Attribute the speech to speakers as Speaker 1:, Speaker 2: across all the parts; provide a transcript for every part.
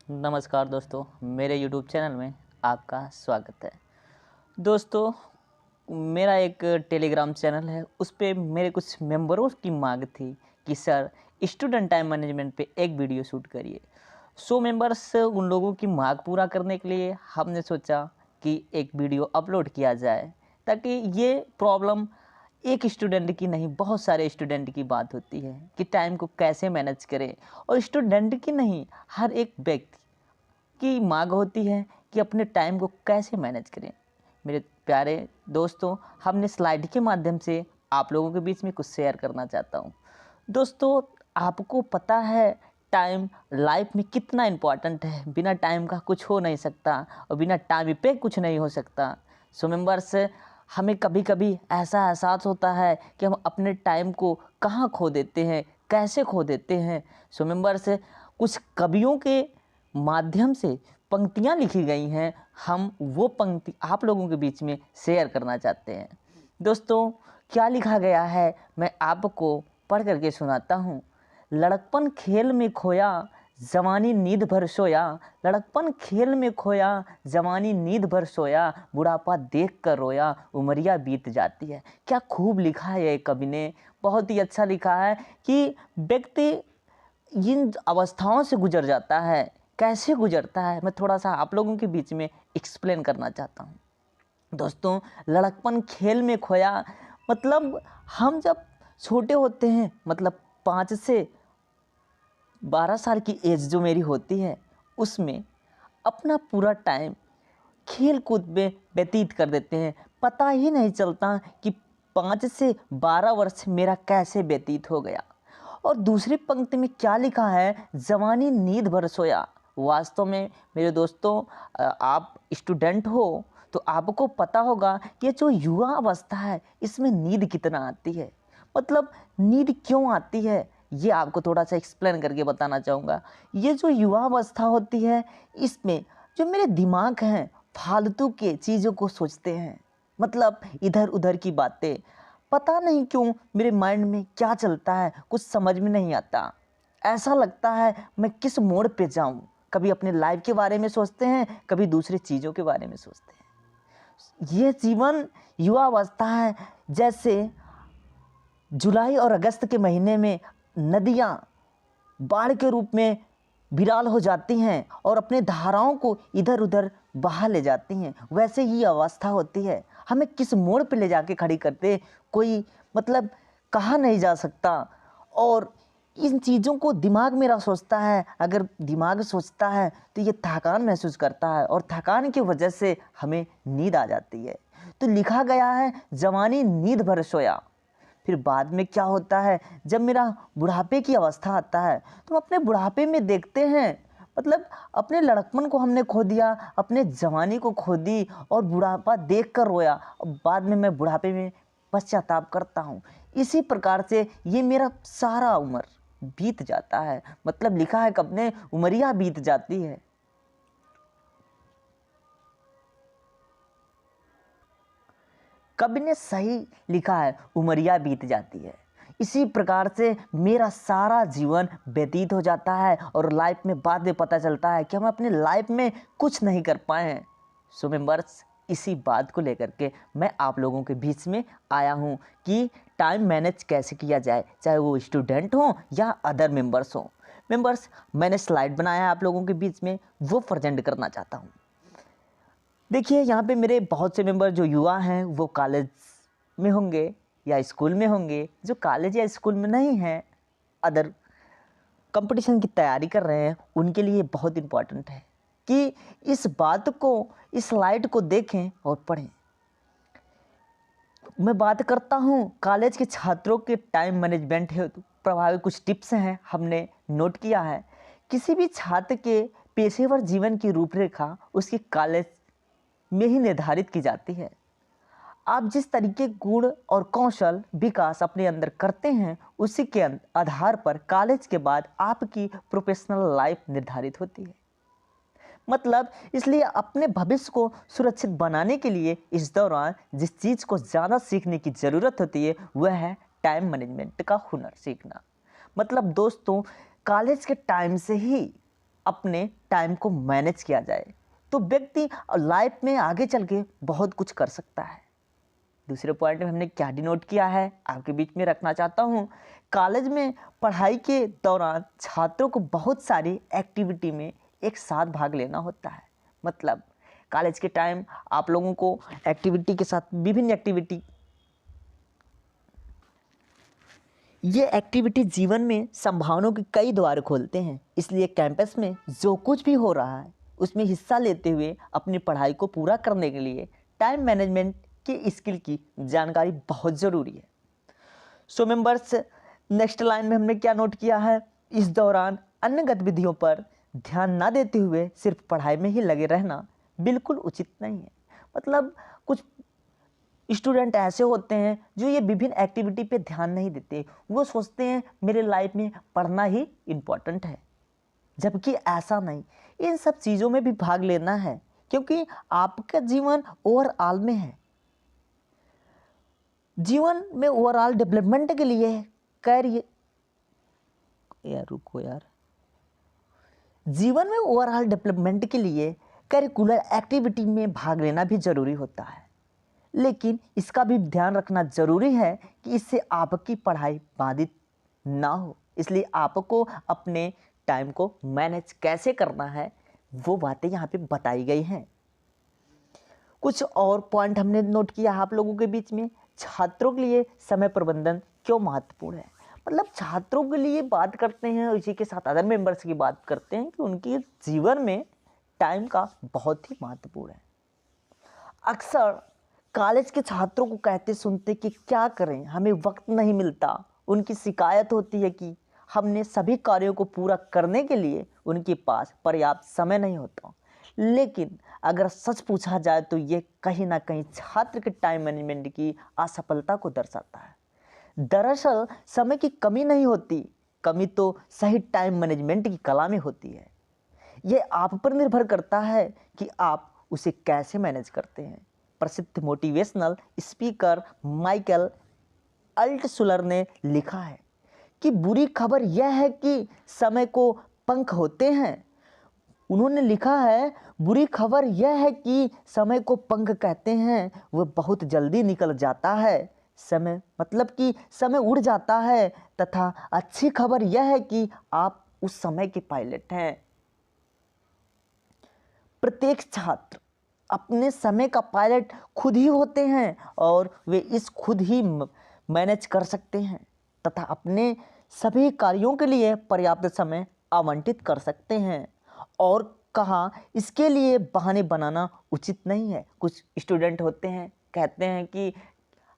Speaker 1: नमस्कार दोस्तों, मेरे यूट्यूब चैनल में आपका स्वागत है। दोस्तों, मेरा एक टेलीग्राम चैनल है, उस पे मेरे कुछ मेंबरों की मांग थी कि सर स्टूडेंट टाइम मैनेजमेंट पे एक वीडियो शूट करिए। मेंबर्स उन लोगों की मांग पूरा करने के लिए हमने सोचा कि एक वीडियो अपलोड किया जाए, ताकि ये प्रॉब्लम एक स्टूडेंट की नहीं, बहुत सारे स्टूडेंट की बात होती है कि टाइम को कैसे मैनेज करें। और स्टूडेंट की नहीं, हर एक व्यक्ति की मांग होती है कि अपने टाइम को कैसे मैनेज करें। मेरे प्यारे दोस्तों, हमने स्लाइड के माध्यम से आप लोगों के बीच में कुछ शेयर करना चाहता हूँ। दोस्तों, आपको पता है टाइम लाइफ में कितना इम्पॉर्टेंट है। बिना टाइम का कुछ हो नहीं सकता और बिना टाइम पे कुछ नहीं हो सकता। मेंबर्स, हमें कभी कभी ऐसा एहसास होता है कि हम अपने टाइम को कहाँ खो देते हैं, कैसे खो देते हैं। मेंबर्स, कुछ कवियों के माध्यम से पंक्तियाँ लिखी गई हैं, हम वो पंक्ति आप लोगों के बीच में शेयर करना चाहते हैं। दोस्तों, क्या लिखा गया है मैं आपको पढ़ करके सुनाता हूँ। लड़कपन खेल में खोया, जवानी नींद भर सोया। लड़कपन खेल में खोया, जवानी नींद भर सोया। बुढ़ापा देख कर रोया, उमरिया बीत जाती है। क्या खूब लिखा है ये कवि ने, बहुत ही अच्छा लिखा है कि व्यक्ति इन अवस्थाओं से गुजर जाता है, कैसे गुजरता है, मैं थोड़ा सा आप लोगों के बीच में एक्सप्लेन करना चाहता हूँ। दोस्तों, लड़कपन खेल में खोया मतलब हम जब छोटे होते हैं, मतलब 5 से 12 साल की एज जो मेरी होती है, उसमें अपना पूरा टाइम खेल कूद में व्यतीत कर देते हैं। पता ही नहीं चलता कि 5 से 12 वर्ष मेरा कैसे व्यतीत हो गया। और दूसरी पंक्ति में क्या लिखा है, जवानी नींद भर सोया। वास्तव में मेरे दोस्तों, आप स्टूडेंट हो तो आपको पता होगा कि ये जो युवा अवस्था है, इसमें नींद कितना आती है, मतलब नींद क्यों आती है, ये आपको थोड़ा सा एक्सप्लेन करके बताना चाहूँगा। ये जो युवा अवस्था होती है, इसमें जो मेरे दिमाग हैं फालतू के चीज़ों को सोचते हैं, मतलब इधर उधर की बातें। पता नहीं क्यों मेरे माइंड में क्या चलता है, कुछ समझ में नहीं आता। ऐसा लगता है मैं किस मोड़ पे जाऊं। कभी अपने लाइफ के बारे में सोचते हैं, कभी दूसरी चीज़ों के बारे में सोचते हैं। ये जीवन युवा अवस्था है, जैसे जुलाई और अगस्त के महीने में नदियाँ बाढ़ के रूप में विराल हो जाती हैं और अपने धाराओं को इधर उधर बहा ले जाती हैं, वैसे ही अवस्था होती है। हमें किस मोड़ पे ले जाके खड़ी करते, कोई मतलब कहा नहीं जा सकता। और इन चीज़ों को दिमाग मेरा सोचता है। अगर दिमाग सोचता है तो ये थकान महसूस करता है, और थकान की वजह से हमें नींद आ जाती है। तो लिखा गया है, जवानी नींद भर सोया। फिर बाद में क्या होता है, जब मेरा बुढ़ापे की अवस्था आता है, तो अपने बुढ़ापे में देखते हैं, मतलब अपने लड़कपन को हमने खो दिया, अपने जवानी को खो दी और बुढ़ापा देख कर रोया। और बाद में मैं बुढ़ापे में पश्चाताप करता हूँ। इसी प्रकार से ये मेरा सारा उम्र बीत जाता है। मतलब लिखा है कब ने, उमरिया बीत जाती है। कवि ने सही लिखा है, उमरिया बीत जाती है। इसी प्रकार से मेरा सारा जीवन व्यतीत हो जाता है और लाइफ में बाद में पता चलता है कि हम अपने लाइफ में कुछ नहीं कर पाए हैं। मेंबर्स, इसी बात को लेकर के मैं आप लोगों के बीच में आया हूं कि टाइम मैनेज कैसे किया जाए, चाहे वो स्टूडेंट हो या अदर मेंबर्स हो। मेंबर्स, मैंने स्लाइड बनाया है आप लोगों के बीच में, वो प्रेजेंट करना चाहता हूँ। देखिए, यहाँ पे मेरे बहुत से मेंबर जो युवा हैं वो कॉलेज में होंगे या स्कूल में होंगे। जो कॉलेज या स्कूल में नहीं हैं, अदर कंपटीशन की तैयारी कर रहे हैं, उनके लिए बहुत इम्पोर्टेंट है कि इस बात को, इस स्लाइड को देखें और पढ़ें। मैं बात करता हूँ कॉलेज के छात्रों के टाइम मैनेजमेंट हेतु प्रभावी कुछ टिप्स हैं, हमने नोट किया है। किसी भी छात्र के पेशेवर जीवन की रूपरेखा उसके कॉलेज में ही निर्धारित की जाती है। आप जिस तरीके गुण और कौशल विकास अपने अंदर करते हैं, उसी के आधार पर कॉलेज के बाद आपकी प्रोफेशनल लाइफ निर्धारित होती है। मतलब इसलिए अपने भविष्य को सुरक्षित बनाने के लिए इस दौरान जिस चीज़ को ज़्यादा सीखने की ज़रूरत होती है, वह है टाइम मैनेजमेंट का हुनर सीखना। मतलब दोस्तों, कॉलेज के टाइम से ही अपने टाइम को मैनेज किया जाए तो व्यक्ति लाइफ में आगे चल के बहुत कुछ कर सकता है। दूसरे पॉइंट में हमने क्या डिनोट किया है आपके बीच में रखना चाहता हूँ। कॉलेज में पढ़ाई के दौरान छात्रों को बहुत सारी एक्टिविटी में एक साथ भाग लेना होता है। मतलब कॉलेज के टाइम आप लोगों को एक्टिविटी के साथ विभिन्न एक्टिविटी, ये एक्टिविटी जीवन में संभावनाओं के कई द्वार खोलते हैं। इसलिए कैंपस में जो कुछ भी हो रहा है उसमें हिस्सा लेते हुए अपनी पढ़ाई को पूरा करने के लिए टाइम मैनेजमेंट की स्किल की जानकारी बहुत ज़रूरी है। सो मेंबर्स, नेक्स्ट लाइन में हमने क्या नोट किया है, इस दौरान अन्य गतिविधियों पर ध्यान ना देते हुए सिर्फ पढ़ाई में ही लगे रहना बिल्कुल उचित नहीं है। मतलब कुछ स्टूडेंट ऐसे होते हैं जो ये विभिन्न एक्टिविटी पे ध्यान नहीं देते, वो सोचते हैं मेरे लाइफ में पढ़ना ही इम्पोर्टेंट है, जबकि ऐसा नहीं। इन सब चीज़ों में भी भाग लेना है क्योंकि आपका जीवन ओवरऑल में है। जीवन में ओवरऑल डेवलपमेंट के लिए जीवन में ओवरऑल डेवलपमेंट के लिए करिकुलर एक्टिविटी में भाग लेना भी जरूरी होता है, लेकिन इसका भी ध्यान रखना जरूरी है कि इससे आपकी पढ़ाई बाधित ना हो। इसलिए आपको अपने टाइम को मैनेज कैसे करना है वो बातें यहाँ पे बताई गई हैं। कुछ और पॉइंट हमने नोट किया आप लोगों के बीच में। छात्रों के लिए समय प्रबंधन क्यों महत्वपूर्ण है। मतलब छात्रों के लिए बात करते हैं, इसी के साथ अदर मेंबर्स की बात करते हैं कि उनके जीवन में टाइम का बहुत ही महत्वपूर्ण है। अक्सर कॉलेज के छात्रों को कहते सुनते कि क्या करें, हमें वक्त नहीं मिलता। उनकी शिकायत होती है कि हमने सभी कार्यों को पूरा करने के लिए उनके पास पर्याप्त समय नहीं होता। लेकिन अगर सच पूछा जाए तो ये कहीं ना कहीं छात्र के टाइम मैनेजमेंट की असफलता को दर्शाता है। दरअसल समय की कमी नहीं होती, कमी तो सही टाइम मैनेजमेंट की कला में होती है। ये आप पर निर्भर करता है कि आप उसे कैसे मैनेज करते हैं। प्रसिद्ध मोटिवेशनल स्पीकर माइकल अल्टशुलर ने लिखा है कि बुरी खबर यह है कि समय को पंख होते हैं। उन्होंने लिखा है बुरी खबर यह है कि समय को पंख कहते हैं, वह बहुत जल्दी निकल जाता है। समय मतलब कि समय उड़ जाता है। तथा अच्छी खबर यह है कि आप उस समय के पायलट हैं। प्रत्येक छात्र अपने समय का पायलट खुद ही होते हैं और वे इस खुद ही मैनेज कर सकते हैं तथा अपने सभी कार्यों के लिए पर्याप्त समय आवंटित कर सकते हैं। और कहा इसके लिए बहाने बनाना उचित नहीं है। कुछ स्टूडेंट होते हैं कहते हैं कि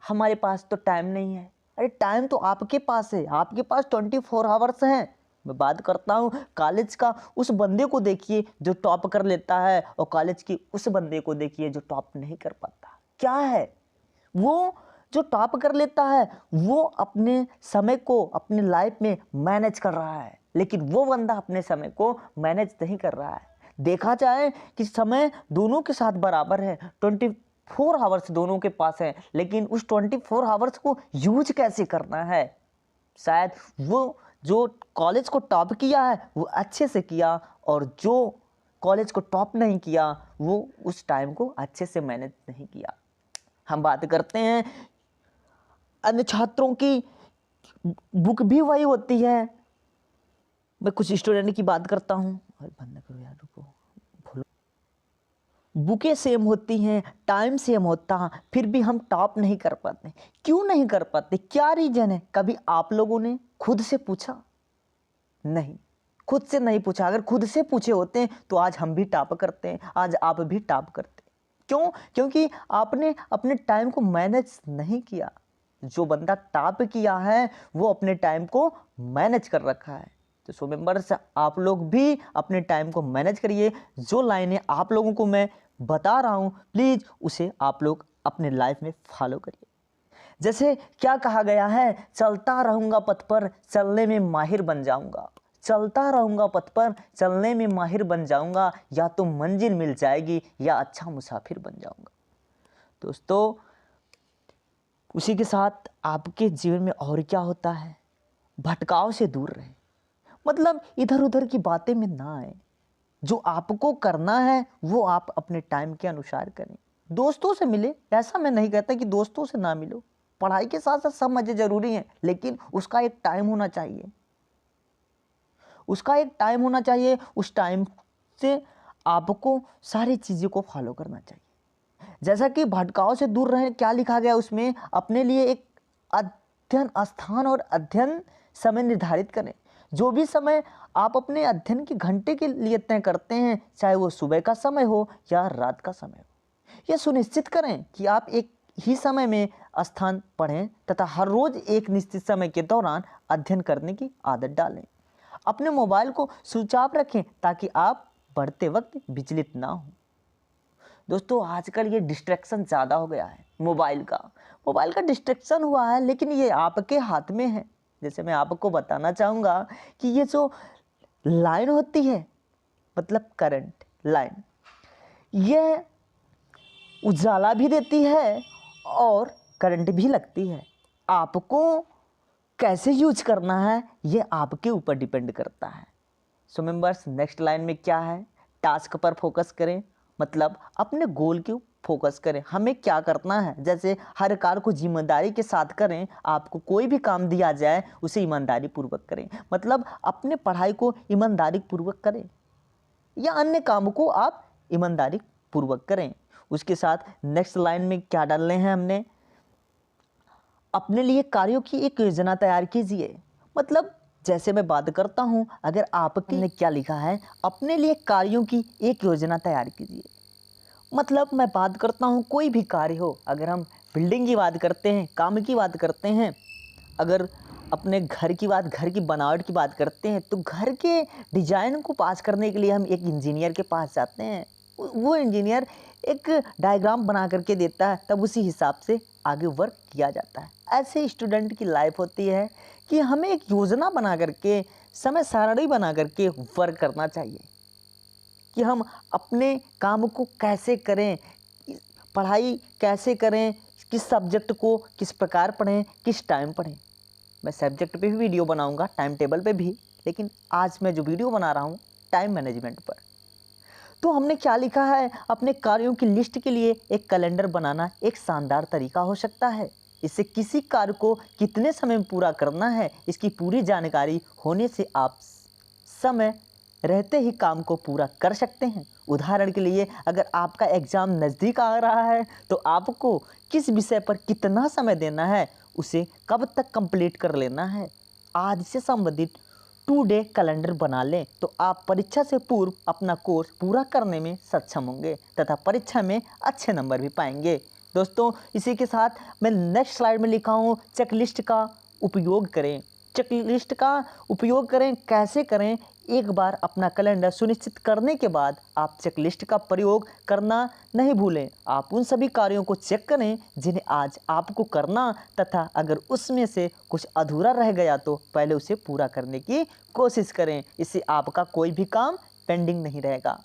Speaker 1: हमारे पास तो टाइम नहीं है। अरे टाइम तो आपके पास है, आपके पास 24 आवर्स हैं। मैं बात करता हूँ कॉलेज का, उस बंदे को देखिए जो टॉप कर लेता है और कॉलेज की उस बंदे को देखिए जो टॉप नहीं कर पाता। क्या है वो जो टॉप कर लेता है, वो अपने समय को अपनी लाइफ में मैनेज कर रहा है, लेकिन वो बंदा अपने समय को मैनेज नहीं कर रहा है। देखा जाए कि समय दोनों के साथ बराबर है, 24 आवर्स दोनों के पास है, लेकिन उस 24 आवर्स को यूज कैसे करना है। शायद वो जो कॉलेज को टॉप किया है वो अच्छे से किया और जो कॉलेज को टॉप नहीं किया वो उस टाइम को अच्छे से मैनेज नहीं किया। हम बात करते हैं अन्य छात्रों की, बुक भी वही होती है। मैं कुछ स्टूडेंट की बात करता हूँ, बंद करो यार, रुको, बुकें सेम होती हैं, टाइम सेम होता, फिर भी हम टॉप नहीं कर पाते। क्यों नहीं कर पाते, क्या रीजन है? कभी आप लोगों ने खुद से पूछा? नहीं, खुद से नहीं पूछा। अगर खुद से पूछे होते तो आज हम भी टॉप करते हैं, आज आप भी टॉप करते। क्यों? क्योंकि आपने अपने टाइम को मैनेज नहीं किया। जो बंदा टॉप किया है वो अपने टाइम को मैनेज कर रखा है। तो सो मेंबर्स, आप लोग भी अपने टाइम को मैनेज करिए। जो लाइनें आप लोगों को मैं बता रहा हूँ प्लीज़ उसे आप लोग अपने लाइफ में फॉलो करिए। जैसे क्या कहा गया है, चलता रहूँगा पथ पर चलने में माहिर बन जाऊँगा। चलता रहूँगा पथ पर चलने में माहिर बन जाऊँगा, या तो मंजिल मिल जाएगी या अच्छा मुसाफिर बन जाऊँगा। दोस्तों, उसी के साथ आपके जीवन में और क्या होता है, भटकाव से दूर रहें। मतलब इधर उधर की बातें में ना आए। जो आपको करना है वो आप अपने टाइम के अनुसार करें। दोस्तों से मिले, ऐसा मैं नहीं कहता कि दोस्तों से ना मिलो, पढ़ाई के साथ साथ सब मज़े ज़रूरी हैं, लेकिन उसका एक टाइम होना चाहिए, उसका एक टाइम होना चाहिए। उस टाइम से आपको सारी चीज़ों को फॉलो करना चाहिए। जैसा कि भटकाव से दूर रहें, क्या लिखा गया उसमें, अपने लिए एक अध्ययन स्थान और अध्ययन समय निर्धारित करें। जो भी समय आप अपने अध्ययन के घंटे के लिए तय करते हैं, चाहे वो सुबह का समय हो या रात का समय हो, यह सुनिश्चित करें कि आप एक ही समय में स्थान पढ़ें तथा हर रोज एक निश्चित समय के दौरान अध्ययन करने की आदत डालें। अपने मोबाइल को स्विच ऑफ रखें ताकि आप पढ़ते वक्त विचलित ना हो। दोस्तों, आजकल ये डिस्ट्रैक्शन ज़्यादा हो गया है मोबाइल का डिस्ट्रैक्शन हुआ है, लेकिन ये आपके हाथ में है। जैसे मैं आपको बताना चाहूँगा कि ये जो लाइन होती है, मतलब करंट लाइन, यह उजाला भी देती है और करंट भी लगती है। आपको कैसे यूज करना है ये आपके ऊपर डिपेंड करता है। सो मेंबर्स, नेक्स्ट लाइन में क्या है, टास्क पर फोकस करें, मतलब अपने गोल के फोकस करें, हमें क्या करना है। जैसे हर कार्य को जिम्मेदारी के साथ करें, आपको कोई भी काम दिया जाए उसे ईमानदारी पूर्वक करें, मतलब अपने पढ़ाई को ईमानदारी पूर्वक करें या अन्य काम को आप ईमानदारी पूर्वक करें। उसके साथ नेक्स्ट लाइन में क्या डालने हैं हमने, अपने लिए कार्यों की एक योजना तैयार कीजिए। मतलब जैसे मैं बात करता हूँ, अगर आपने क्या लिखा है, अपने लिए कार्यों की एक योजना तैयार कीजिए। मतलब मैं बात करता हूँ कोई भी कार्य हो, अगर हम बिल्डिंग की बात करते हैं, काम की बात करते हैं, अगर अपने घर की बनावट की बात करते हैं, तो घर के डिजाइन को पास करने के लिए हम एक इंजीनियर के पास जाते हैं। वो इंजीनियर एक डायग्राम बना करके देता है, तब उसी हिसाब से आगे वर्क किया जाता है। ऐसे स्टूडेंट की लाइफ होती है कि हमें एक योजना बना करके, समय सारणी बना करके वर्क करना चाहिए कि हम अपने काम को कैसे करें, पढ़ाई कैसे करें, किस सब्जेक्ट को किस प्रकार पढ़ें, किस टाइम पढ़ें। मैं सब्जेक्ट पे भी वीडियो बनाऊंगा, टाइम टेबल पे भी, लेकिन आज मैं जो वीडियो बना रहा हूँ टाइम मैनेजमेंट पर। तो हमने क्या लिखा है, अपने कार्यों की लिस्ट के लिए एक कैलेंडर बनाना एक शानदार तरीका हो सकता है। इससे किसी कार्य को कितने समय में पूरा करना है, इसकी पूरी जानकारी होने से आप समय रहते ही काम को पूरा कर सकते हैं। उदाहरण के लिए, अगर आपका एग्ज़ाम नज़दीक आ रहा है तो आपको किस विषय पर कितना समय देना है, उसे कब तक कंप्लीट कर लेना है, आज से संबंधित 2 डे कैलेंडर बना लें तो आप परीक्षा से पूर्व अपना कोर्स पूरा करने में सक्षम होंगे तथा परीक्षा में अच्छे नंबर भी पाएंगे। दोस्तों, इसी के साथ मैं नेक्स्ट स्लाइड में लिखा हूँ, चेकलिस्ट का उपयोग करें। चेकलिस्ट का उपयोग करें, कैसे करें, एक बार अपना कैलेंडर सुनिश्चित करने के बाद आप चेकलिस्ट का प्रयोग करना नहीं भूलें। आप उन सभी कार्यों को चेक करें जिन्हें आज आपको करना, तथा अगर उसमें से कुछ अधूरा रह गया तो पहले उसे पूरा करने की कोशिश करें। इससे आपका कोई भी काम पेंडिंग नहीं रहेगा।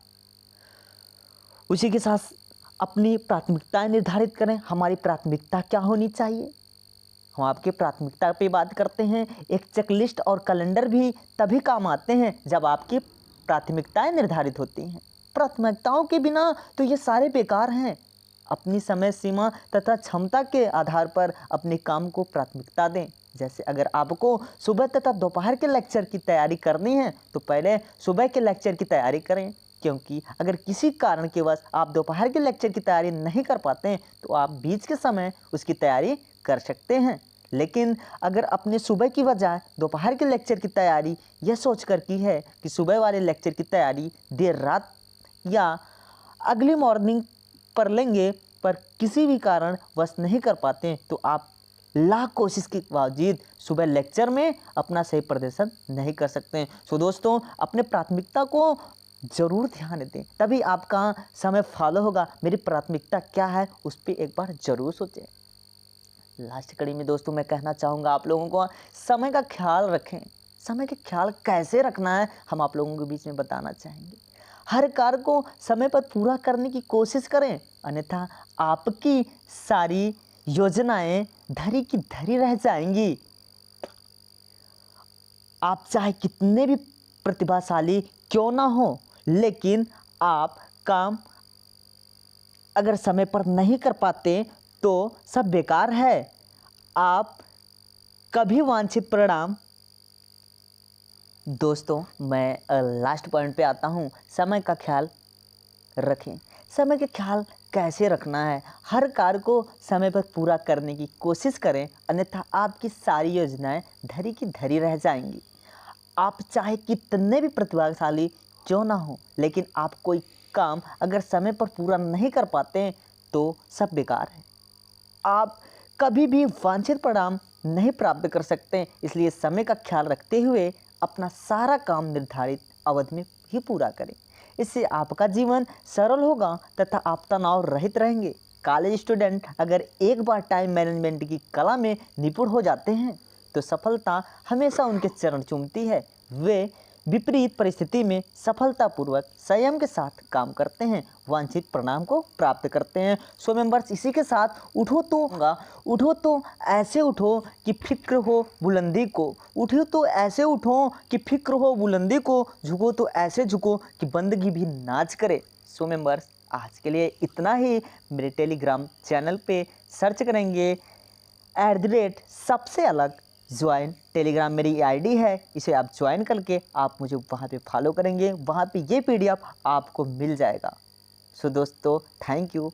Speaker 1: उसी के साथ अपनी प्राथमिकताएं निर्धारित करें। हमारी प्राथमिकता क्या होनी चाहिए, हम आपके प्राथमिकता पे बात करते हैं। एक चेकलिस्ट और कैलेंडर भी तभी काम आते हैं जब आपकी प्राथमिकताएं निर्धारित होती हैं। प्राथमिकताओं के बिना तो ये सारे बेकार हैं। अपनी समय सीमा तथा क्षमता के आधार पर अपने काम को प्राथमिकता दें। जैसे अगर आपको सुबह तथा दोपहर के लेक्चर की तैयारी करनी है तो पहले सुबह के लेक्चर की तैयारी करें, क्योंकि अगर किसी कारण के वश आप दोपहर के लेक्चर की तैयारी नहीं कर पाते हैं तो आप बीच के समय उसकी तैयारी कर सकते हैं। लेकिन अगर अपने सुबह की बजाय दोपहर के लेक्चर की तैयारी यह सोच कर की है कि सुबह वाले लेक्चर की तैयारी देर रात या अगली मॉर्निंग पर लेंगे, पर किसी भी कारण वश नहीं कर पाते, तो आप लाख कोशिश के बावजूद सुबह लेक्चर में अपना सही प्रदर्शन नहीं कर सकते हैं। सो दोस्तों, अपने प्राथमिकता को ज़रूर ध्यान दें, तभी आपका समय फॉलो होगा। मेरी प्राथमिकता क्या है उस पर एक बार ज़रूर सोचें। लास्ट कड़ी में दोस्तों मैं कहना चाहूँगा आप लोगों को, समय का ख्याल रखें। समय का ख्याल कैसे रखना है हम आप लोगों के बीच में बताना चाहेंगे। हर कार्य को समय पर पूरा करने की कोशिश करें, अन्यथा आपकी सारी योजनाएं धरी की धरी रह जाएंगी। आप चाहे कितने भी प्रतिभाशाली क्यों ना हो, लेकिन आप काम अगर समय पर नहीं कर पाते तो सब बेकार है। आप कभी वांछित परिणाम। दोस्तों, मैं लास्ट पॉइंट पे आता हूँ, समय का ख्याल रखें। समय का ख्याल कैसे रखना है? हर कार्य को समय पर पूरा करने की कोशिश करें, अन्यथा आपकी सारी योजनाएं धरी की धरी रह जाएंगी। आप चाहे कितने भी प्रतिभाशाली क्यों ना हो, लेकिन आप कोई काम अगर समय पर पूरा नहीं कर पाते तो सब बेकार है। आप कभी भी वांछित परिणाम नहीं प्राप्त कर सकते। इसलिए समय का ख्याल रखते हुए अपना सारा काम निर्धारित अवधि में ही पूरा करें। इससे आपका जीवन सरल होगा तथा आप तनाव रहित रहेंगे। कॉलेज स्टूडेंट अगर एक बार टाइम मैनेजमेंट की कला में निपुण हो जाते हैं तो सफलता हमेशा उनके चरण चूमती है। वे विपरीत परिस्थिति में सफलतापूर्वक संयम के साथ काम करते हैं, वांछित परिणाम को प्राप्त करते हैं। सो मेंबर्स, इसी के साथ उठो तो ऐसे उठो कि फिक्र हो बुलंदी को, उठो तो ऐसे उठो कि फिक्र हो बुलंदी को, झुको तो ऐसे झुको कि बंदगी भी नाच करे। सो मेंबर्स, आज के लिए इतना ही। मेरे टेलीग्राम चैनल पे सर्च करेंगे सबसे अलग ज्वाइन, टेलीग्राम मेरी आईडी है, इसे आप ज्वाइन करके आप मुझे वहाँ पे फॉलो करेंगे, वहाँ पे ये पीडीएफ आपको मिल जाएगा। सो दोस्तों, थैंक यू।